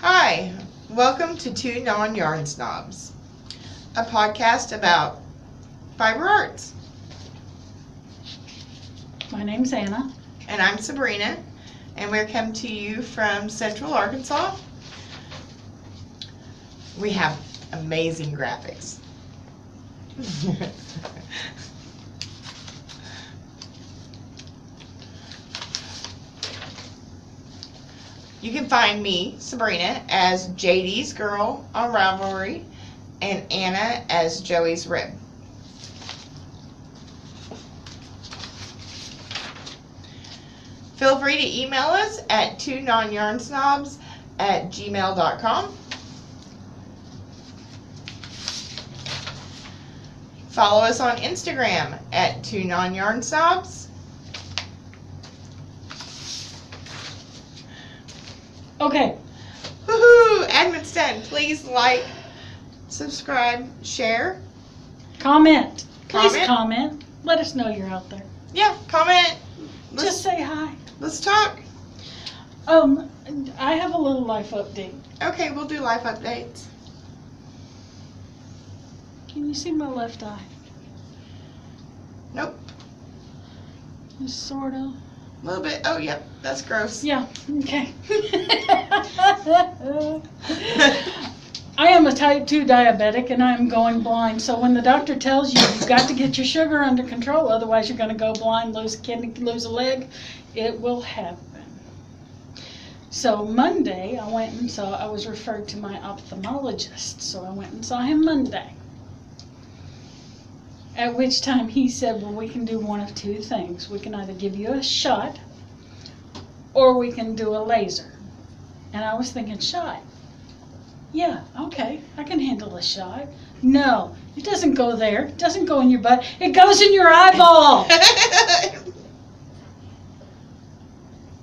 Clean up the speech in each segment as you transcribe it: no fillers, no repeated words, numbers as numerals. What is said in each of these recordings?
Hi, welcome to Two Non-Yarn Snobs, a podcast about fiber arts. My name's Anna. And I'm Sabrina, and we're coming to you from Central Arkansas. We have amazing graphics. You can find me, Sabrina, as JD's Girl on Ravelry and Anna as Joey's Rib. Feel free to email us at twononyarnsnobs@gmail.com. Follow us on Instagram at twononyarnsnobs. Okay, Woohoo! Admin's done. Please like, subscribe, share. comment. Please Comment? comment. Let us know you're out there. Yeah, comment. Just say hi. Let's talk. I have a little life update. Okay, we'll do life updates. Can you see my left eye? Nope. Just sort of. A little bit. Oh, yep. That's gross. Yeah, okay. I am a type 2 diabetic and I'm going blind. So when the doctor tells you you've got to get your sugar under control, otherwise you're going to go blind, lose a kidney, lose a leg, it will happen. So Monday I was referred to my ophthalmologist. So I went and saw him Monday. At which time he said, well, we can do one of two things. We can either give you a shot or we can do a laser. And I was thinking, shot? Yeah, okay, I can handle a shot. No, it doesn't go there. It doesn't go in your butt. It goes in your eyeball.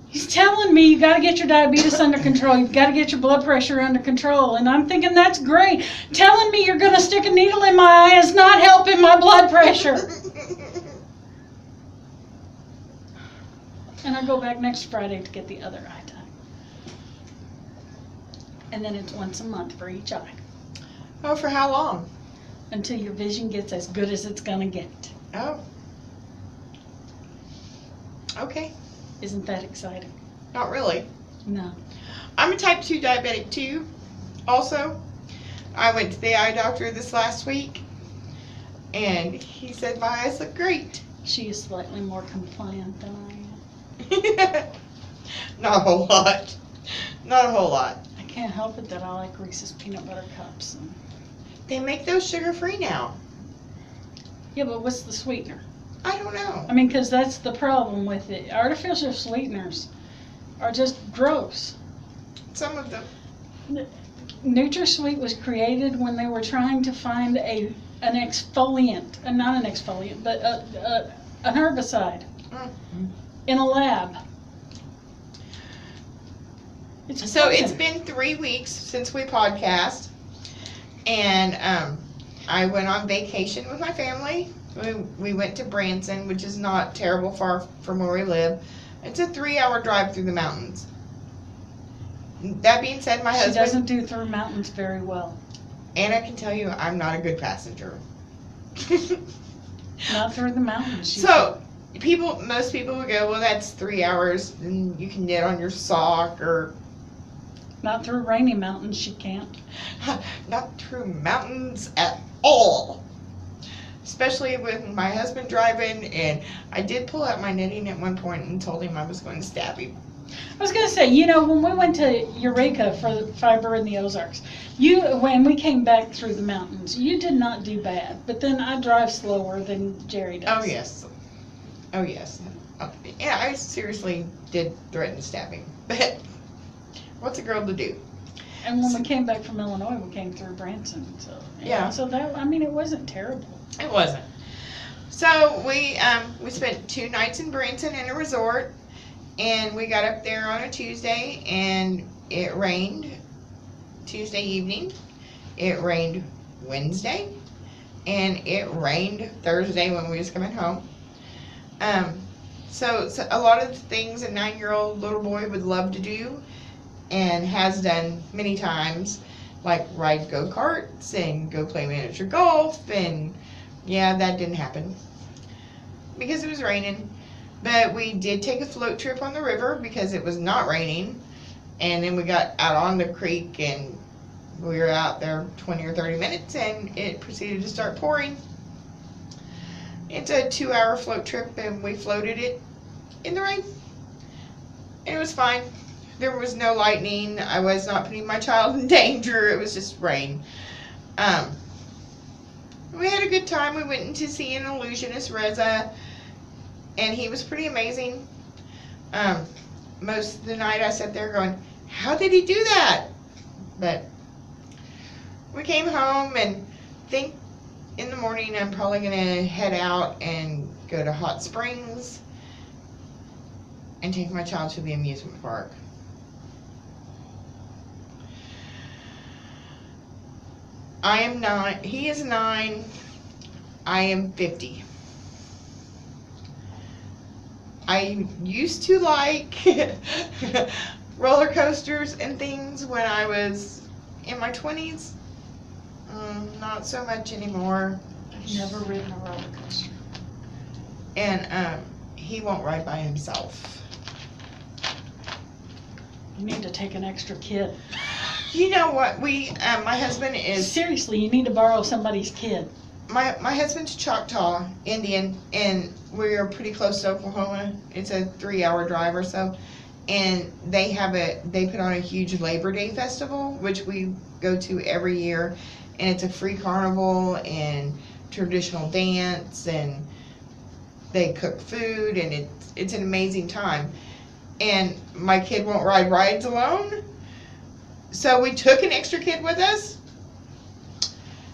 He's telling me you got to get your diabetes under control. You've got to get your blood pressure under control. And I'm thinking, that's great. Telling me you're going to stick a needle in my eye is not helping my blood pressure. And I go back next Friday to get the other eye done. And then it's once a month for each eye. Oh, for how long? Until your vision gets as good as it's going to get. Oh. Okay. Isn't that exciting? Not really. No. I'm a type 2 diabetic too, also. I went to the eye doctor this last week, and he said my eyes look great. She is slightly more compliant than I am. Not a whole lot. Not a whole lot. I can't help it that I like Reese's peanut butter cups. And... They make those sugar-free now. yeah, but what's the sweetener? I don't know. I mean, because that's the problem with it. Artificial sweeteners are just gross. Some of them. NutraSweet was created when they were trying to find an exfoliant, not an exfoliant, but an herbicide in a lab. So it's been 3 weeks since we podcast, and I went on vacation with my family. We went to Branson, which is not terrible far from where we live. It's a 3-hour drive through the mountains. That being said, my husband... She doesn't do through mountains very well. And I can tell you, I'm not a good passenger. Not through the mountains. So, most people would go, well, that's 3 hours, and you can knit on your sock, or... Not through rainy mountains, she can't. Not through mountains at all. Especially with my husband driving, and I did pull out my knitting at one point and told him I was going to stab him. I was going to say, when we went to Eureka for Fiber in the Ozarks, when we came back through the mountains, you did not do bad. But then I drive slower than Jerry does. Oh, yes. Oh, yes. Yeah, I seriously did threaten to stab him. But what's a girl to do? And when we came back from Illinois, we came through Branson. So Yeah. So that, it wasn't terrible. It wasn't. So we spent 2 nights in Branson in a resort, and we got up there on a Tuesday, and it rained Tuesday evening. It rained Wednesday, and it rained Thursday when we was coming home. So a lot of the things a 9-year-old little boy would love to do, and has done many times, like ride go-karts and go play miniature golf, and yeah, that didn't happen because it was raining. But we did take a float trip on the river because it was not raining, and then we got out on the creek and we were out there 20 or 30 minutes and it proceeded to start pouring. It's a 2-hour float trip and we floated it in the rain. And it was fine. There was no lightning. I was not putting my child in danger. It was just rain. We had a good time. We went in to see an illusionist, Reza, and he was pretty amazing. Most of the night I sat there going, how did he do that? But we came home and think in the morning I'm probably going to head out and go to Hot Springs and take my child to the amusement park. I am 9, he is 9, I am 50. I used to like roller coasters and things when I was in my 20s. Not so much anymore. I've never ridden a roller coaster. And he won't ride by himself. You need to take an extra kid. You know what? My husband is... Seriously, you need to borrow somebody's kid. My husband's Choctaw Indian, and we're pretty close to Oklahoma. It's a 3-hour drive or so. And they put on a huge Labor Day festival, which we go to every year. And it's a free carnival and traditional dance, and they cook food, and it's an amazing time. And my kid won't ride rides alone, so we took an extra kid with us.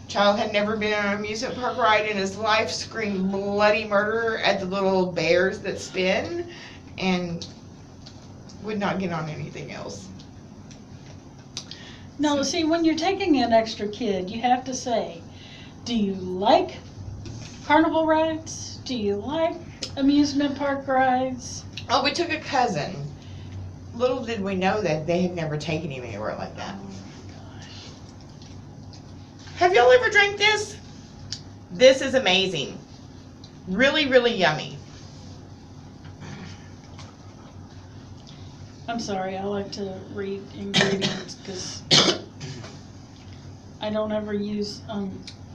Child had never been on an amusement park ride in his life, screamed bloody murder at the little bears that spin, and would not get on anything else. No, see, when you're taking an extra kid, you have to say, do you like carnival rides? Do you like amusement park rides? Oh, we took a cousin. Little did we know that they had never taken him anywhere like that. Oh my gosh. Have y'all ever drank this? This is amazing. Really, really yummy. I'm sorry, I like to read ingredients because I don't ever use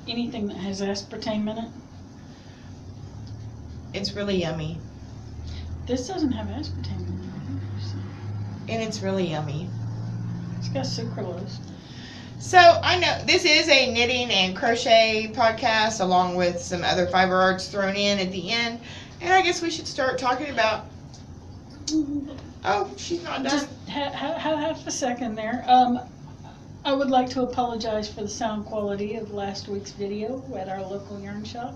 anything that has aspartame in it. It's really yummy. This doesn't have aspartame in it. And it's really yummy. It's got sucralose. So, I know this is a knitting and crochet podcast along with some other fiber arts thrown in at the end. And I guess we should start talking about... Oh, she's not done. Just half a second there. I would like to apologize for the sound quality of last week's video at our local yarn shop.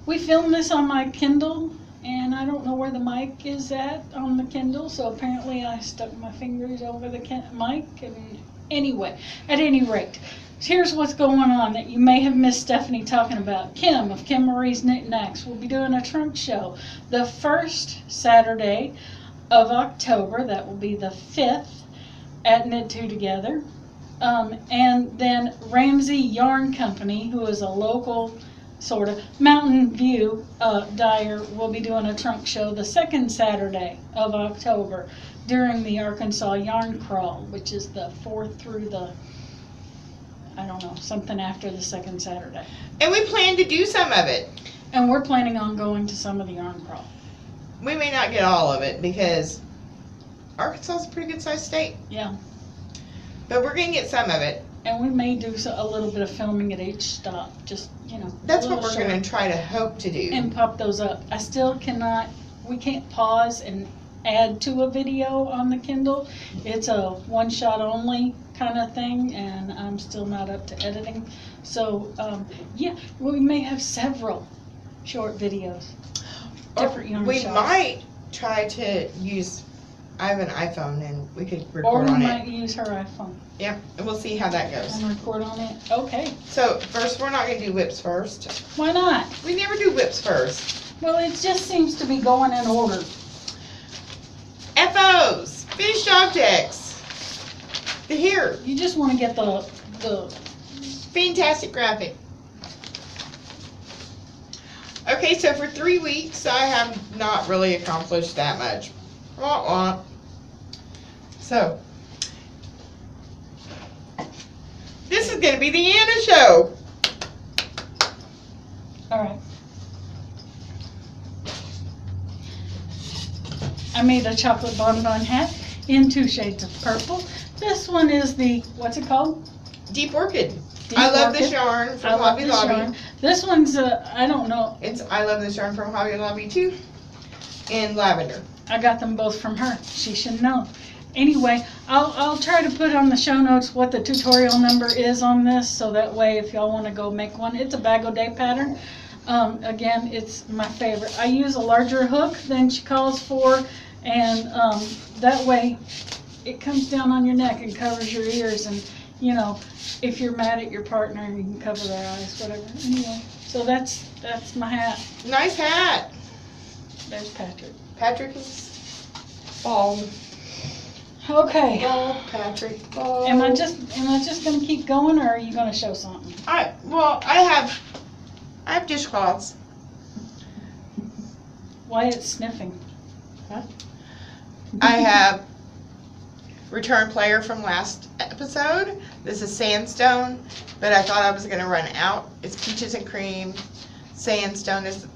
We filmed this on my Kindle, and I don't know where the mic is at on the Kindle, so apparently I stuck my fingers over the mic. And anyway, at any rate, here's what's going on that you may have missed Stephanie talking about. Kim of Kim Marie's Knit Knacks will be doing a trunk show the first Saturday of October. That will be the 5th at Knit Two Together. And then Ramsey Yarn Company, who is a local sort of Mountain View dyer, will be doing a trunk show the second Saturday of October during the Arkansas Yarn Crawl, which is the 4th through the, I don't know, something after the second Saturday. And we plan to do some of it. And we're planning on going to some of the Yarn Crawl. We may not get all of it because Arkansas is a pretty good sized state. Yeah. But we're going to get some of it. And we may do a little bit of filming at each stop, just, you know. That's what we're going to try to hope to do. And pop those up. I still cannot, we can't pause and add to a video on the Kindle. It's a one shot only kind of thing, and I'm still not up to editing. So, yeah, we may have several short videos. Different yarn we shots. might try to use, I have an iPhone and we could Or record we on might it. use her iPhone Yeah, and we'll see how that goes. and record on it. Okay. So first, we're not going to do whips first. Why not? We never do whips first. Well, it just seems to be going in order. FOs. Finished objects. Here. You just want to get the Fantastic graphic. Okay, so for 3 weeks, I have not really accomplished that much. Wah, wah. So, this is going to be the Anna show. all right. I made a chocolate bonbon hat in 2 shades of purple. This one is the, what's it called? Deep Orchid. Deep I love Orchid. this yarn I from love Hobby this Lobby. yarn. This one's, I don't know, I love this yarn from Hobby Lobby too. In lavender. I got them both from her. She should know. Anyway, I'll try to put on the show notes what the tutorial number is on this, so that way if y'all want to go make one, it's a bag o' day pattern. Again, it's my favorite. I use a larger hook than she calls for, and that way it comes down on your neck and covers your ears, and you know, if you're mad at your partner, you can cover their eyes, whatever. Anyway, so that's my hat. Nice hat. There's Patrick. Patrick is bald. Okay. Bald Patrick. Bald. Am I just gonna keep going, or are you gonna show something? I have dishcloths. Wyatt's sniffing. I have return player from last episode. This is sandstone, but I thought I was gonna run out. It's peaches and cream. Sandstone is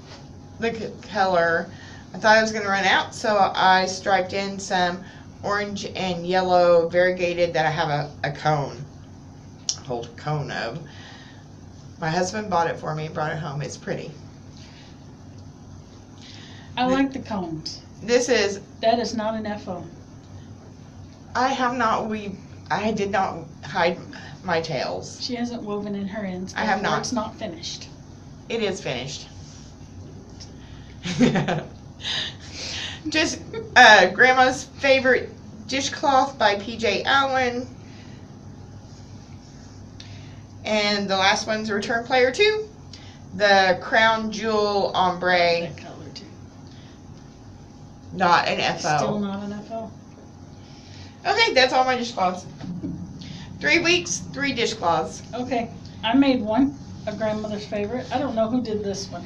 the color. I thought I was gonna run out, so I striped in some orange and yellow variegated that I have a cone, a whole cone of. My husband bought it for me, brought it home. It's pretty. I like the cones. This is, That is not an FO. I did not hide my tails. She hasn't woven in her ends. I have therefore not. It's not finished. It is finished. Just Grandma's favorite dishcloth by PJ Allen. And the last one's Return Player 2. The Crown Jewel Ombre, That color too. not an Still FO. not an FO. Okay, that's all my dishcloths. 3 weeks, 3 dishcloths. Okay, I made one, a grandmother's favorite. I don't know who did this one.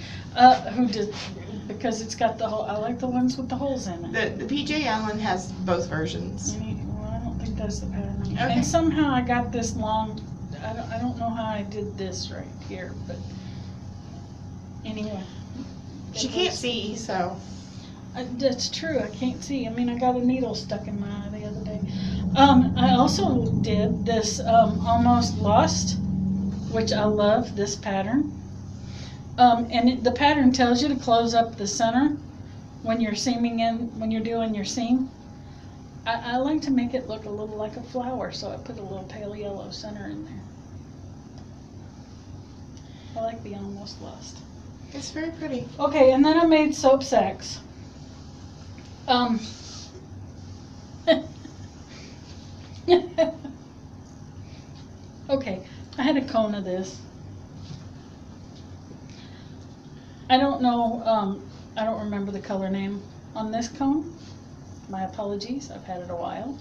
Because it's got the hole. I like the ones with the holes in it. The PJ Allen has both versions. Well, I don't think that's the pattern. Okay. And somehow I got this long. I don't know how I did this right here, but anyway. She can't see, so. That's true. I can't see. I mean, I got a needle stuck in my eye the other day. I also did this Almost Lost, which I love this pattern. The pattern tells you to close up the center when you're when you're doing your seam. I like to make it look a little like a flower, so I put a little pale yellow center in there. I like the Almost Lost. It's very pretty. Okay, and then I made soap sacks. Okay, I had a cone of this. I don't know, I don't remember the color name on this cone. My apologies, I've had it a while.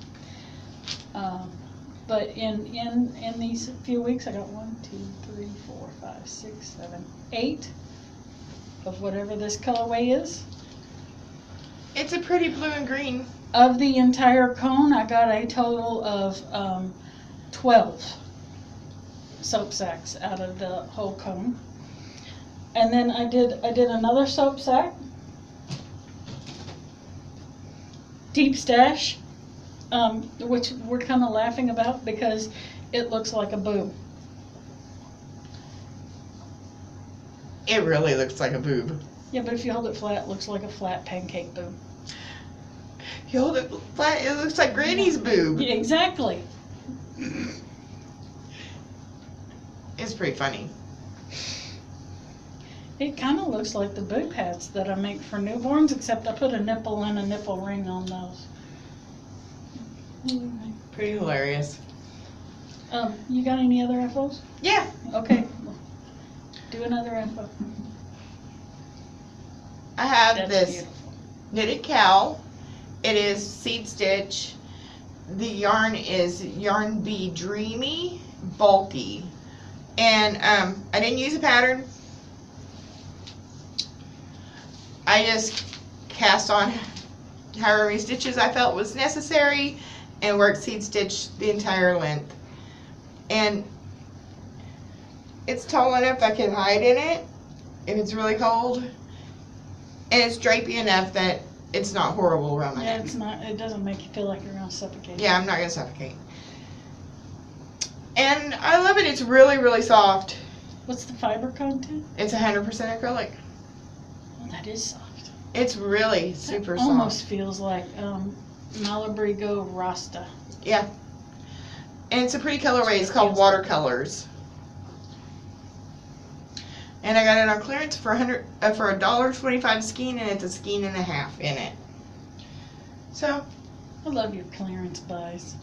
But in these few weeks, I got 1, 2, 3, 4, 5, 6, 7, 8 of whatever this colorway is. It's a pretty blue and green. Of the entire cone, I got a total of 12 soap sacks out of the whole cone. And then I did another soap sack, deep stash, which we're kind of laughing about because it looks like a boob. It really looks like a boob. Yeah, but if you hold it flat, it looks like a flat pancake boob. You hold it flat, it looks like Granny's boob. Yeah, exactly. It's pretty funny. It kind of looks like the boob hats that I make for newborns, except I put a nipple and a nipple ring on those. Anyway. Pretty hilarious. You got any other FOs? Yeah. Okay. Do another FO. I have That's this beautiful. knitted cowl. It is seed stitch. the yarn is Yarn Bee Dreamy Bulky. And I didn't use a pattern. I just cast on however many stitches I felt was necessary and worked seed stitch the entire length. And it's tall enough I can hide in it if it's really cold. And it's drapey enough that it's not horrible around my Yeah, neck. it's not. It doesn't make you feel like you're gonna suffocate. Yeah, I'm not gonna suffocate. And I love it. It's really, really soft. What's the fiber content? It's 100% acrylic. Oh, that is soft. It's really super That almost soft. feels like Malabrigo Rasta. Yeah. And it's a pretty colorway. It's called Feels- Watercolors. And I got it on clearance for $1.25 skein, and it's a skein and a half in it. So I love your clearance buys.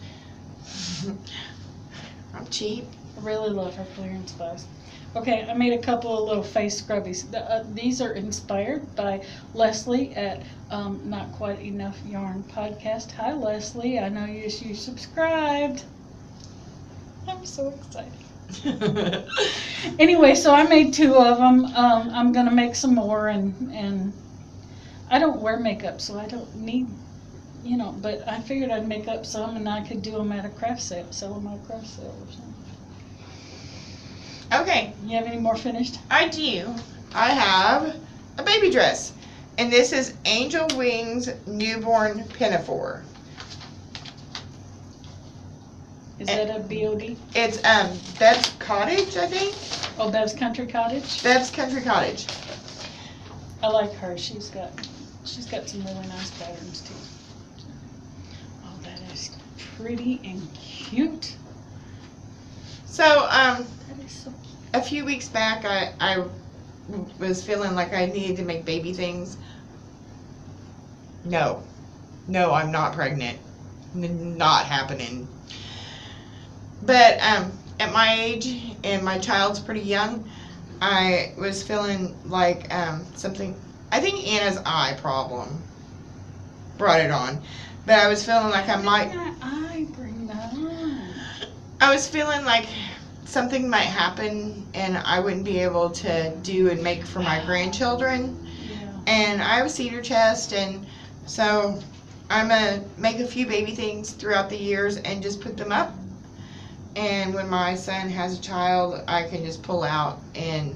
I'm cheap. I really love her clearance buys. Okay, I made a couple of little face scrubbies. These are inspired by Leslie at Not Quite Enough Yarn Podcast. Hi, Leslie. I know you subscribed. I'm so excited. Anyway, so I made 2 of them. I'm gonna make some more, and I don't wear makeup, so I don't need, but I figured I'd make up some, and I could do them at a craft sale, sell them at a craft sale or something. Okay, You have any more finished? I do. I have a baby dress. And this is Angel Wings Newborn Pinafore. Is that a BOD? It's Bev's Cottage, I think. Oh, Bev's Country Cottage. Bev's Country Cottage. I like her. She's got some really nice patterns too. Oh, that is pretty and cute. So That is so cute. a few weeks back, I was feeling like I needed to make baby things. No, I'm not pregnant. Not happening. But at my age, and my child's pretty young, I was feeling like something. I think Anna's eye problem brought it on. But I was feeling like I might. I bring that on. I was feeling like something might happen and I wouldn't be able to do and make for my grandchildren. Yeah. And I have a cedar chest, and so I'm going to make a few baby things throughout the years and just put them up. And when my son has a child, I can just pull out and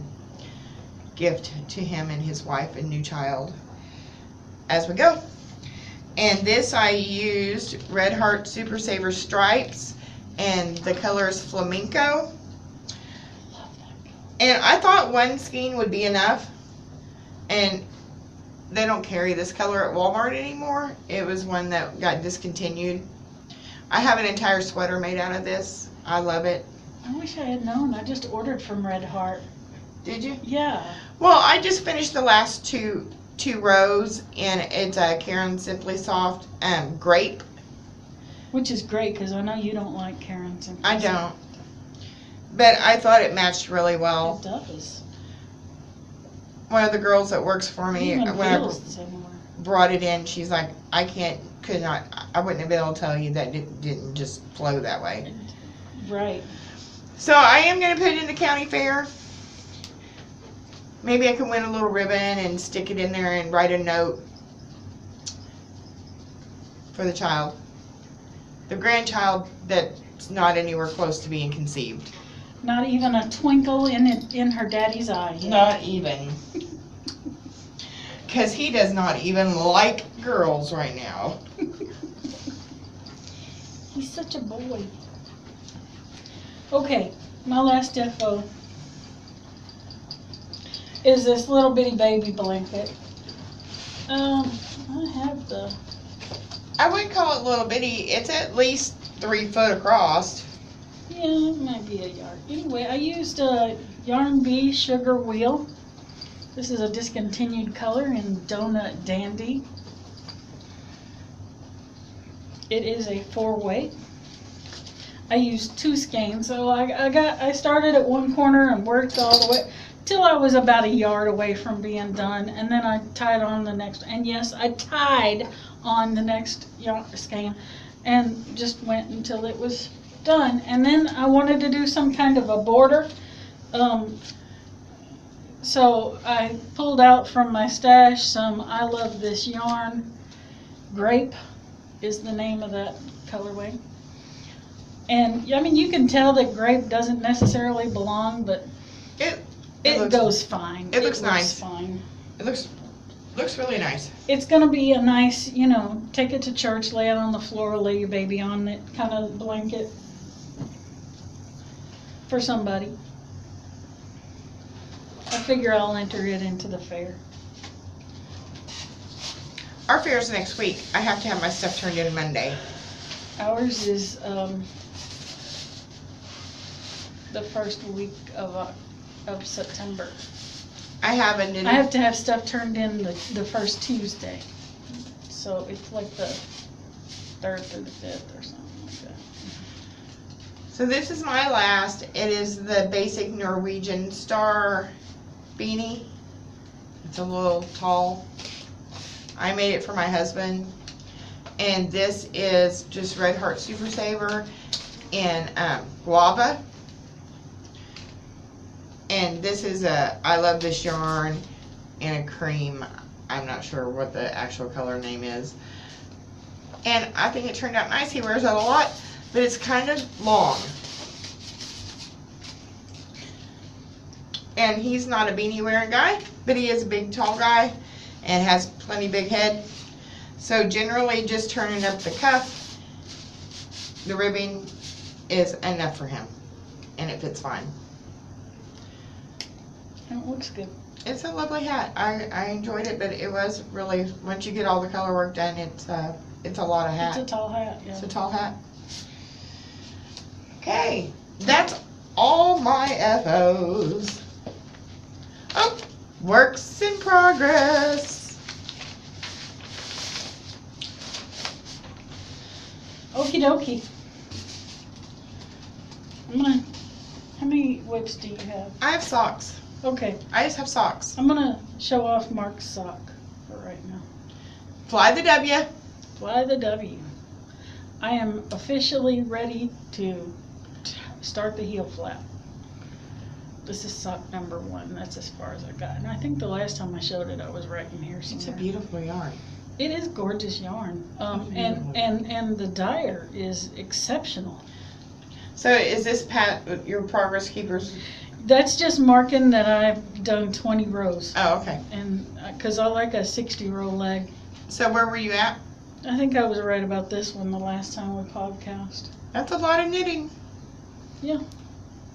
gift to him and his wife a new child as we go. And this I used Red Heart Super Saver Stripes, and the color is Flamenco. Love that color. And I thought one skein would be enough, and they don't carry this color at Walmart anymore. It was one that got discontinued. I have an entire sweater made out of this. I love it. I wish I had known. I just ordered from Red Heart. Did you? Yeah. Well, I just finished the last two rows, and it's a Karen Simply Soft grape. Which is great because I know you don't like Karen's. I don't, but I thought it matched really well. It does. One of the girls that works for me, Even when I feels the same way. brought it in, she's like, I wouldn't have been able to tell you that it didn't just flow that way. Right. So I am going to put it in the county fair. Maybe I can win a little ribbon and stick it in there and write a note for the child. The grandchild that's not anywhere close to being conceived. Not even a twinkle in her daddy's eye. Yeah. Not even. Because he does not even like girls right now. He's such a boy. Okay, my last defo is this little bitty baby blanket. I have the. I wouldn't call it little bitty. It's at least 3 foot across. Yeah, it might be a yard. Anyway, I used a Yarn Bee Sugar Wheel. This is a discontinued color in Donut Dandy. It is a 4-weight. I used 2 skeins, so I started at one corner and worked all the way till I was about a yard away from being done, and then I tied on the next. And yes, I tied on the next skein. and just went until it was done. And then I wanted to do some kind of a border. So I pulled out from my stash some I Love This yarn. Grape is the name of that colorway. And I mean, you can tell that grape doesn't necessarily belong, but It goes fine. It looks nice. Fine. It looks really nice. It's gonna be a nice, take it to church, lay it on the floor, lay your baby on it, kind of blanket for somebody. I figure I'll enter it into the fair. Our fair's next week. I have to have my stuff turned in Monday. Ours is the first week of September. I have a knitting. I have to have stuff turned in the first Tuesday. So it's like the 3rd through the 5th or something like that. So this is my last. It is the basic Norwegian star beanie. It's a little tall. I made it for my husband. And this is just Red Heart Super Saver in guava. And this is I Love This yarn in a cream. I'm not sure what the actual color name is. And I think it turned out nice. He wears it a lot, but it's kind of long. And he's not a beanie wearing guy, but he is a big tall guy and has plenty big head. So generally just turning up the cuff, the ribbing is enough for him. And it fits fine. It looks good. It's a lovely hat. I enjoyed it, but it was really, once you get all the color work done, it's a lot of hat. It's a tall hat, yeah. It's a tall hat. Okay, that's all my FOs. Oh, works in progress. Okie dokie. How many whips do you have? I have socks. Okay, I just have socks. I'm gonna show off Mark's sock for right now. Fly the W. Fly the W. I am officially ready to start the heel flap. This is sock number 1. That's as far as I got. And I think the last time I showed it, I was right in here somewhere. It's a beautiful yarn. It is gorgeous yarn. And the dyer is exceptional. So is this your Progress Keepers? That's just marking that I've done 20 rows. Oh, okay. And because I like a 60 row leg. So where were you at? I think I was right about this one the last time we podcast. That's a lot of knitting. Yeah.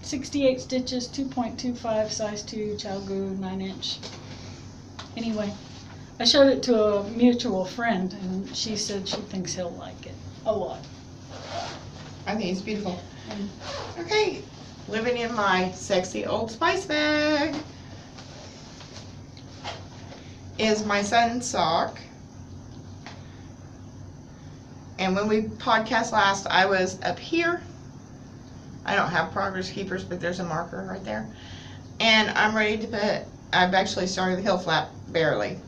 68 stitches, 2.25, size 2, Chalgu, 9-inch. Anyway, I showed it to a mutual friend, and she said she thinks he'll like it a lot. I think it's beautiful. Okay, living in my sexy Old Spice bag is my son's sock. And when we podcast last, I was up here. I don't have Progress Keepers, but there's a marker right there. And I'm ready to put, I've actually started the heel flap, barely.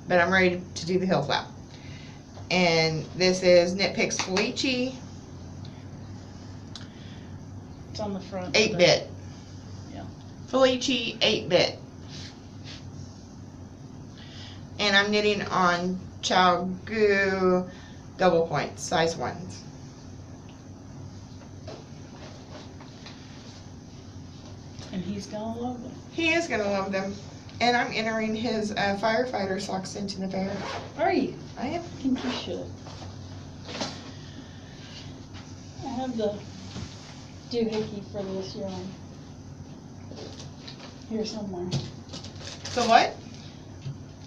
But I'm ready to do the heel flap. And this is Knit Picks Felici. It's on the front. 8-bit. Yeah. Felici 8-bit. And I'm knitting on Chalgu double points, size 1s. And he's gonna love them. He is going to love them. And I'm entering his firefighter socks into the fair. Are you? I am. I think you should. I have the doohickey for this yarn here somewhere. So what?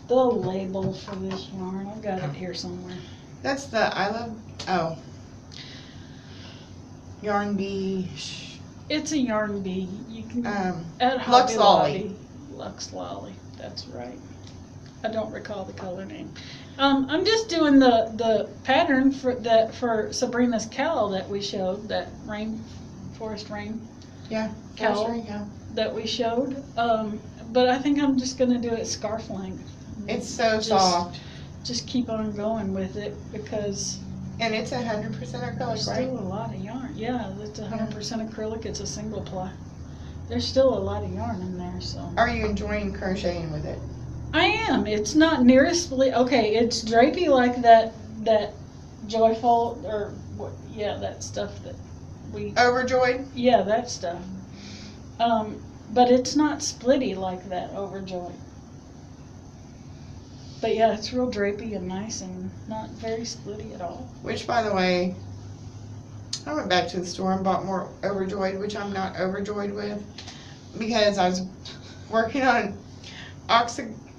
The label for this yarn, I've got it here somewhere. That's the Yarn Bee. It's a yarn bee. You can at Lux Hobby Lolly. Lobby. Lux Lolly. That's right. I don't recall the color name. I'm just doing the pattern for Sabrina's cowl that we showed, that forest rain Yeah. cowl that we showed. But I think I'm just gonna do it scarf length. It's so soft. Just keep on going with it because And it's 100% acrylic, right? Still a lot of yarn. Yeah, it's 100% acrylic. It's a single ply. There's still a lot of yarn in there, so. Are you enjoying crocheting with it? I am. It's not near as okay. It's drapey like that joyful or what? Yeah, that stuff that we. Overjoyed? Yeah, that stuff. But it's not splitty like that Overjoyed. But yeah, it's real drapey and nice and not very splitty at all. Which, by the way, I went back to the store and bought more Overjoyed, which I'm not overjoyed with, because I was working on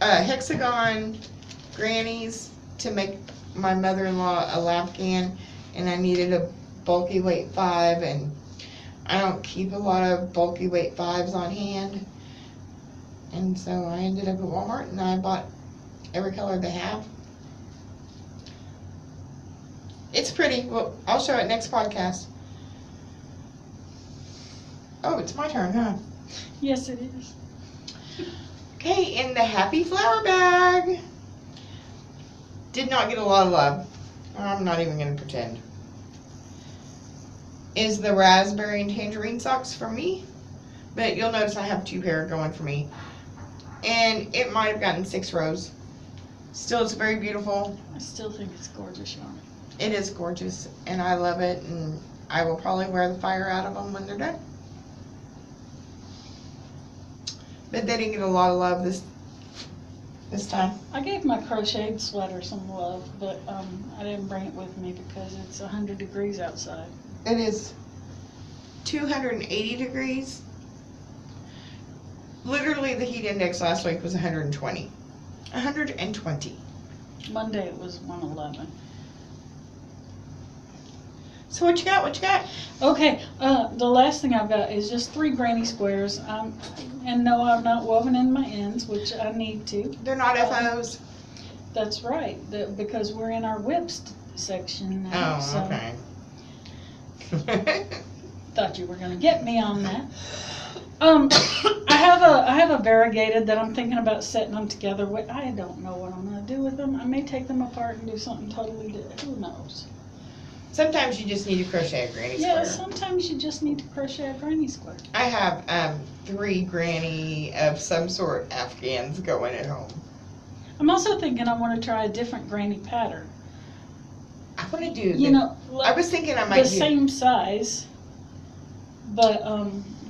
hexagon grannies to make my mother-in-law a lapcan, and I needed a bulky weight 5, and I don't keep a lot of bulky weight 5s on hand, and so I ended up at Walmart and I bought every color they have. It's pretty. Well, I'll show it next podcast. Oh, it's my turn, huh? Yes, it is. Okay, in the Happy Flower bag. Did not get a lot of love. I'm not even going to pretend. Is the raspberry and tangerine socks for me. But you'll notice I have 2 pair going for me. And it might have gotten 6 rows. Still, it's very beautiful. I still think it's gorgeous yarn. It is gorgeous, and I love it, and I will probably wear the fire out of them when they're done. But they didn't get a lot of love this time. I gave my crocheted sweater some love, but I didn't bring it with me because it's 100 degrees outside. It is 280 degrees. Literally, the heat index last week was 120. 120. Monday it was 111. So what you got? What you got? Okay, the last thing I've got is just 3 granny squares. And no, I've not woven in my ends, which I need to. They're not FOs. That's right, because we're in our whips section now. Oh, so okay. Thought you were going to get me on that. I have a variegated that I'm thinking about setting them together with. I don't know what I'm going to do with them. I may take them apart and do something totally different. Who knows? Sometimes you just need to crochet a granny Yeah, square. sometimes you just need to crochet a granny square. I have 3 granny of some sort Afghans going at home. I'm also thinking I want to try a different granny pattern. I want to do. You know, I was thinking I might the do same size, but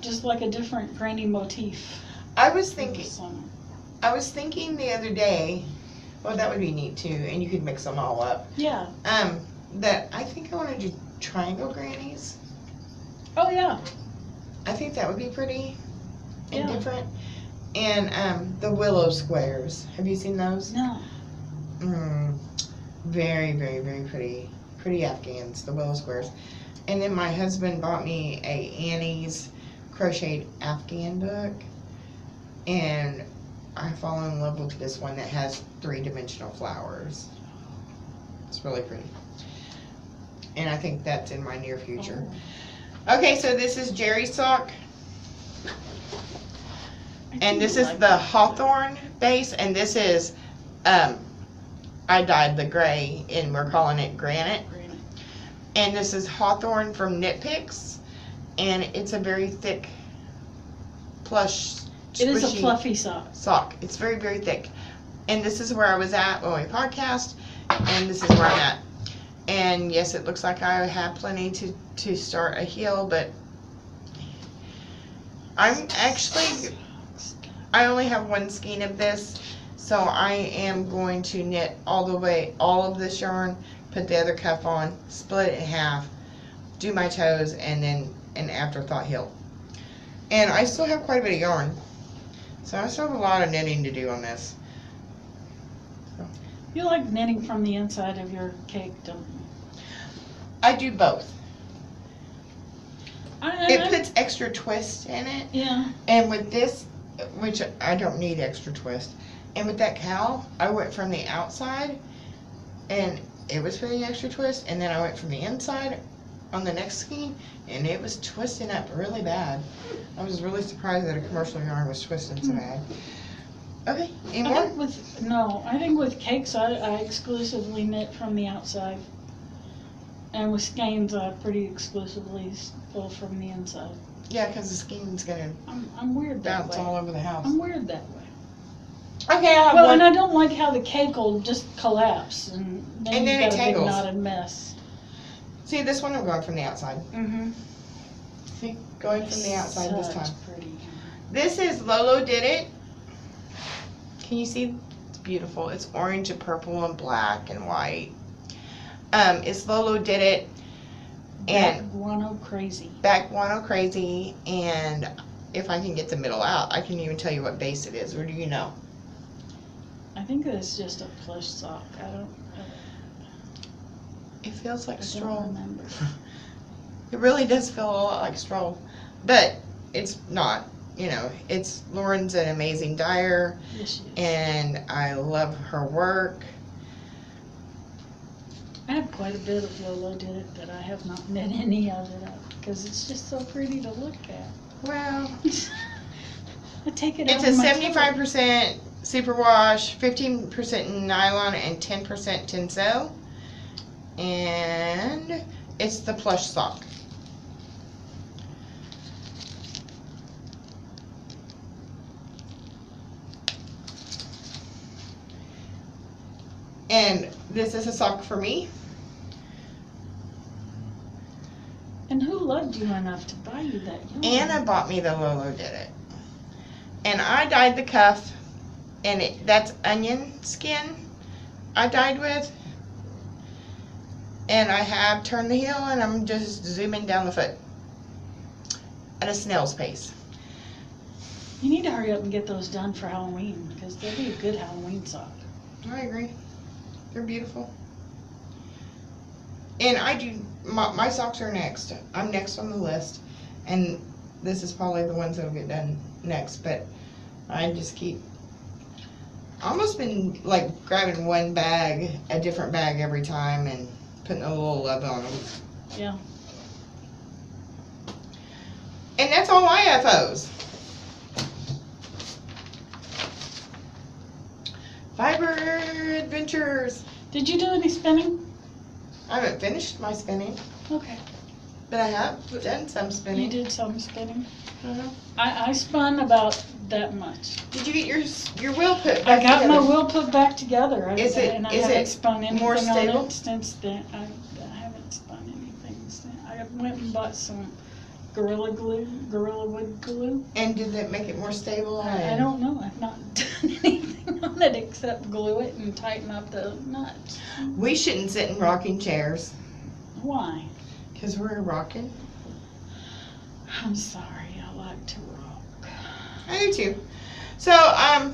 just like a different granny motif. I was thinking the other day. Well, that would be neat too, and you could mix them all up. Yeah. That I think I want to do triangle grannies. Oh yeah. I think that would be pretty and Yeah. different. And the willow squares. Have you seen those? No. Very, very, very pretty. Pretty Afghans, the willow squares. And then my husband bought me a Annie's crocheted Afghan book. And I fall in love with this one that has 3-dimensional flowers. It's really pretty. And I think that's in my near future. Oh. Okay, so this is Jerry's sock. I And do this is like the that. Hawthorne base, and this is, I dyed the gray, and we're calling it granite. Granny. And this is Hawthorne from Knit Picks, and it's a very thick, plush, It is a squishy fluffy sock. sock. It's very, very thick. And this is where I was at when we podcast, and this is where I'm at. And yes, it looks like I have plenty to start a heel, but I'm actually, I only have 1 skein of this, so I am going to knit all of this yarn, put the other cuff on, split it in half, do my toes, and then an afterthought heel. And I still have quite a bit of yarn, so I still have a lot of knitting to do on this. You like knitting from the inside of your cake, don't you? I do both. It I- puts extra twist in it. Yeah. And with this, which I don't need extra twist, and with that cowl, I went from the outside, and it was putting extra twist, and then I went from the inside on the next skein, and it was twisting up really bad. I was really surprised that a commercial yarn was twisting so bad. Okay, any I more? think with cakes, I exclusively knit from the outside. And with skeins, I pretty exclusively pull from the inside. Yeah, because the skin's gonna I'm weird that bounce way. all over the house. I'm weird that way. Okay, I have Well, one. and I don't like how the cake will just collapse and then And then you've it got a big tangles. knotted mess. See, this one I'm going from the outside. Mm-hmm. See, going from the outside this time. Pretty. This is Lolo Did It. Can you see? It's beautiful. It's orange and purple and black and white. It's Lolo Did It. And Guano Crazy. Back Guano Crazy. And if I can get the middle out, I can even tell you what base it is. Or do you know? I think it's just a plush sock. It feels like I don't stroll. remember. It really does feel a lot like stroll. But it's not. You know, it's Lauren's an amazing dyer. Yes, she is. And I love her work. I have quite a bit of Lolo Did It that I have not knit any of it up because it's just so pretty to look at. Well, I take it it's out a of my 75% superwash, 15% nylon, and 10% Tencel. And it's the plush sock. And this is a sock for me. And who loved you enough to buy you that yarn? Anna bought me the Lolo Did It. And I dyed the cuff. And that's onion skin I dyed with. And I have turned the heel and I'm just zooming down the foot at a snail's pace. You need to hurry up and get those done for Halloween because they'll be a good Halloween sock. I agree. They're beautiful. And I do, my socks are next. I'm next on the list. And this is probably the ones that'll get done next. But I just keep, almost been like grabbing one bag, a different bag every time and putting a little love on them. Yeah. And that's all IFOs. Fiber Adventures. Did you do any spinning? I haven't finished my spinning, Okay. but I have done some spinning. You did some spinning? Uh-huh. I spun about that much. Did you get your wheel put I back got my together? wheel put back together. Is it- and I is haven't it spun anything more on stable? it since then. I haven't spun anything since. I went and bought some Gorilla Wood glue. And did that make it more stable? I don't know. I've not done anything on it except glue it and tighten up the nuts. We shouldn't sit in rocking chairs Why? because we're rocking. I'm sorry. I like to rock. I do too. So, I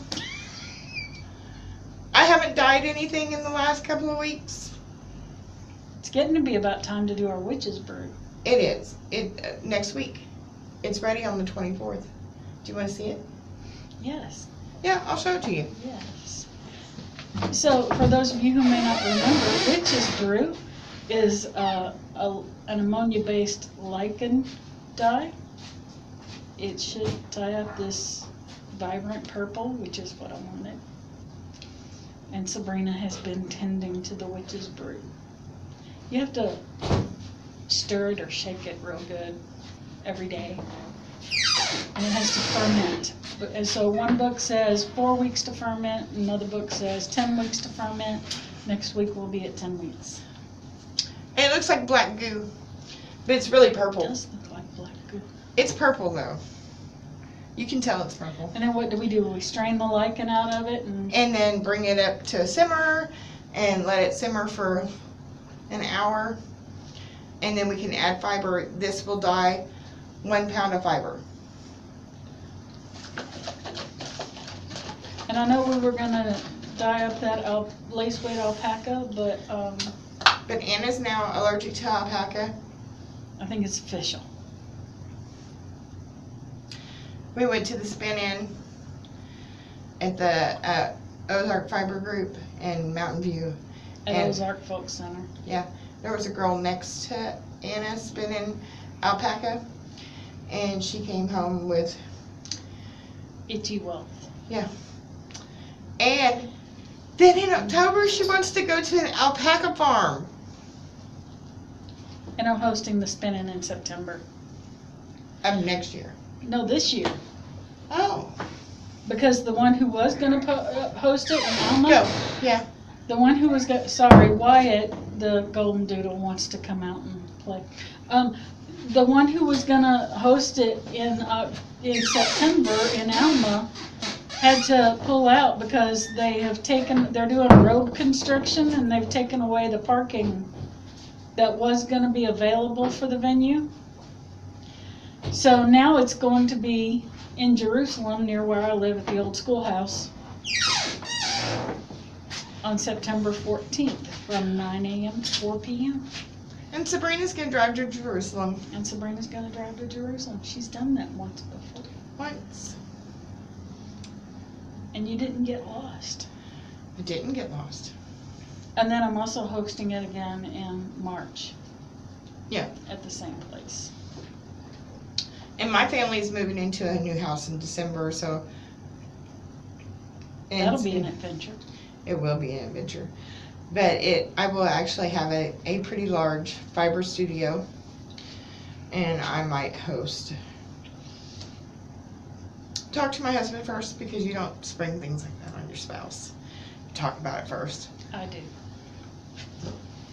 haven't dyed anything in the last couple of weeks. It's getting to be about time to do our witch's brew. It is. Next week. It's ready on the 24th. Do you want to see it? Yes. Yeah, I'll show it to you. Yes. So, for those of you who may not remember, Witch's Brew is an ammonia-based lichen dye. It should dye up this vibrant purple, which is what I wanted. And Sabrina has been tending to the Witch's Brew. You have to stir it or shake it real good every day. And it has to ferment. And so one book says 4 weeks to ferment, another book says 10 weeks to ferment. Next week we'll be at 10 weeks. And it looks like black goo, but it's really It purple. does look like black goo. It's purple though. You can tell it's purple. And then what do? We strain the lichen out of it and And then bring it up to a simmer and let it simmer for an hour. And then we can add fiber. This will dye 1 pound of fiber. I know we were gonna dye up that lace weight alpaca, but But Anna's now allergic to alpaca. I think it's official. We went to the spin-in at the Ozark Fiber Group in Mountain View. At And- Ozark Folk Center. There was a girl next to Anna spinning alpaca, and she came home with, Itchy Wealth. and then in October she wants to go to an alpaca farm. And I'm hosting the spinning in September. Of next year. No, this year. Oh. Because the one who was gonna host it in Alma. Go. Yeah. The one who was sorry, Wyatt, the golden doodle, wants to come out and play. The one who was gonna host it in September in Alma had to pull out because they're doing road construction and they've taken away the parking that was gonna be available for the venue. So now it's going to be in Jerusalem, near where I live at the old schoolhouse, on September 14th from 9 a.m. to 4 p.m. And Sabrina's gonna drive to Jerusalem. And Sabrina's gonna drive to Jerusalem. She's done that once before. Once. And you didn't get lost. I didn't get lost. And then I'm also hosting it again in March. Yeah. At the same place. And my family's moving into a new house in December, so. That'll be an adventure. It will be an adventure. But I will actually have a pretty large fiber studio. And I might host. Talk to my husband first, because you don't spring things like that on your spouse. Talk about it first. I do.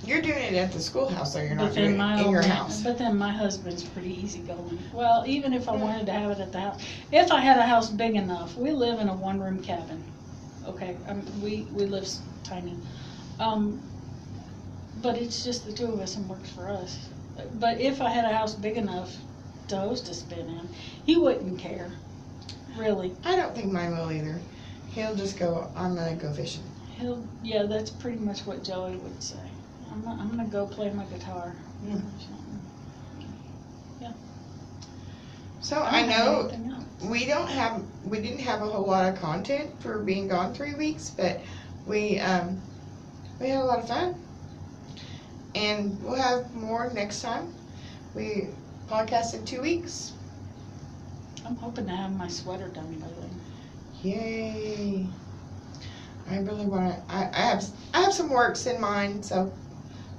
You're doing it at the schoolhouse, so you're not But doing then it in your house. But then my husband's pretty easygoing. Well, even if I wanted to have it at the house, if I had a house big enough, we live in a one-room cabin. Okay, we live tiny. But it's just the two of us and works for us. But if I had a house big enough to host a spin in, he wouldn't care, really. I don't think mine will either. He'll just go, I'm gonna go fishing. Yeah, that's pretty much what Joey would say. I'm gonna go play my guitar. Yeah. Yeah. So I I don't have know anything else. we didn't have a whole lot of content for being gone 3 weeks, but we had a lot of fun. And we'll have more next time. We podcast in 2 weeks. I'm hoping to have my sweater done by then. Yay. I really want to, I have some works in mind, so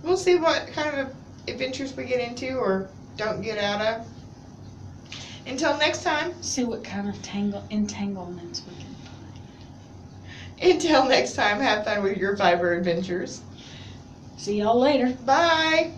we'll see what kind of adventures we get into or don't get out of. Until next time. See what kind of entanglements we can find. Until next time, have fun with your fiber adventures. See y'all later. Bye.